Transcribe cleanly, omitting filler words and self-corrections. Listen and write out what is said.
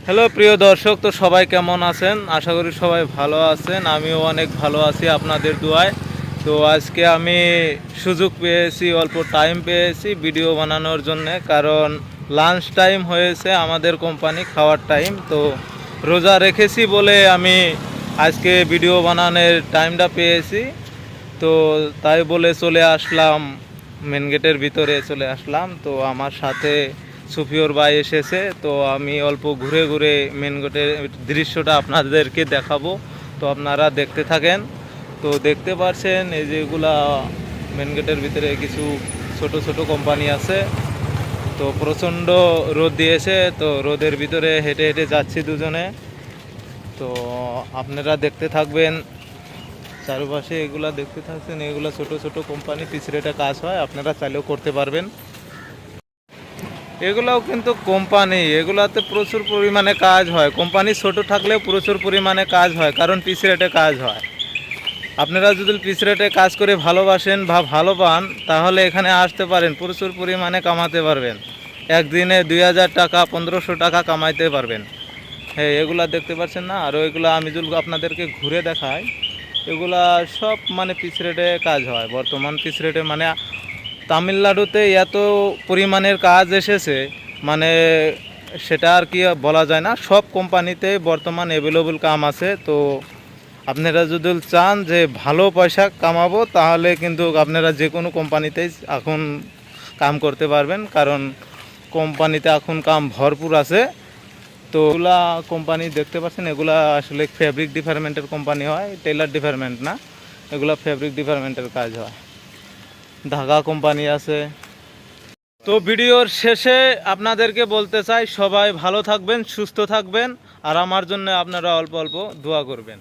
Hello প্রিয় দর্শক, তো সবাই কেমন আছেন? আশা করি সবাই ভালো আছেন। আমিও অনেক ভালো আছি আপনাদের দোয়ায়। তো আজকে আমি সুযোগ পেয়েছি, অল্প টাইম পেয়েছি ভিডিও বানানোর জন্যে, কারণ লাঞ্চ টাইম হয়েছে, আমাদের কোম্পানি খাওয়ার টাইম। তো রোজা রেখেছি বলে আমি আজকে ভিডিও বানানোর টাইমটা পেয়েছি। তো তাই বলে চলে আসলাম, মেন গেটের ভিতরে চলে আসলাম। তো আমার সাথে সুফিয়র ভাই এসেছে, তো আমি অল্প ঘুরে ঘুরে মেন গেটের দৃশ্যটা আপনাদেরকে দেখাবো। তো আপনারা দেখতে থাকেন। তো দেখতে পাচ্ছেন এই যেগুলা মেন গেটের ভিতরে কিছু ছোট ছোট কোম্পানি আছে। তো প্রচণ্ড রোদ দিয়েছে, তো রোদের ভিতরে হেঁটে হেঁটে যাচ্ছি দুজনে। তো আপনারা দেখতে থাকবেন, চারপাশে এগুলা দেখতে থাকছেন, এগুলা ছোট ছোট কোম্পানি, পিছরেটা কাজ হয়, আপনারা চাইলেও করতে পারবেন। এগুলাও কিন্তু কোম্পানি, এগুলাতে প্রচুর পরিমাণে কাজ হয়। কোম্পানি ছোট থাকলেও প্রচুর পরিমাণে কাজ হয়, কারণ পিস রেটে কাজ হয়। আপনারা যদি পিস রেটে কাজ করে ভালোবাসেন বা ভালো পান, তাহলে এখানে আসতে পারেন, প্রচুর পরিমাণে কামাতে পারবেন। একদিনে 2000 টাকা 1500 টাকা কামাইতে পারবেন। হ্যাঁ, এগুলা দেখতে পাচ্ছেন না? আর এগুলা আমি যদি আপনাদেরকে ঘুরে দেখাই, এগুলা সব মানে পিস রেটে কাজ হয়। বর্তমান পিস রেটে মানে তামিলনাড়ুতে এত পরিমাণের কাজ এসেছে, মানে সেটা আর কি বলা যায় না। সব কোম্পানিতে বর্তমান অ্যাভেলেবল কাম আছে। তো আপনারা যদি চান যে ভালো পয়সা কামাবো, তাহলে কিন্তু আপনারা যে কোনো কোম্পানিতেই এখন কাম করতে পারবেন, কারণ কোম্পানিতে এখন কাম ভরপুর আছে। তো এগুলা কোম্পানি দেখতে পাচ্ছেন, এগুলা আসলে ফেব্রিক ডিপার্টমেন্টের কোম্পানি হয়, টেলার ডিপার্টমেন্ট না। এগুলা ফেব্রিক ডিপার্টমেন্টের কাজ হয়। ঢাকা কোম্পানি আছে। তো ভিডিওর শেষে আপনাদেরকে বলতে চাই, সবাই ভালো থাকবেন, সুস্থ থাকবেন, আর আমার জন্য আপনারা অল্প অল্প দোয়া করবেন।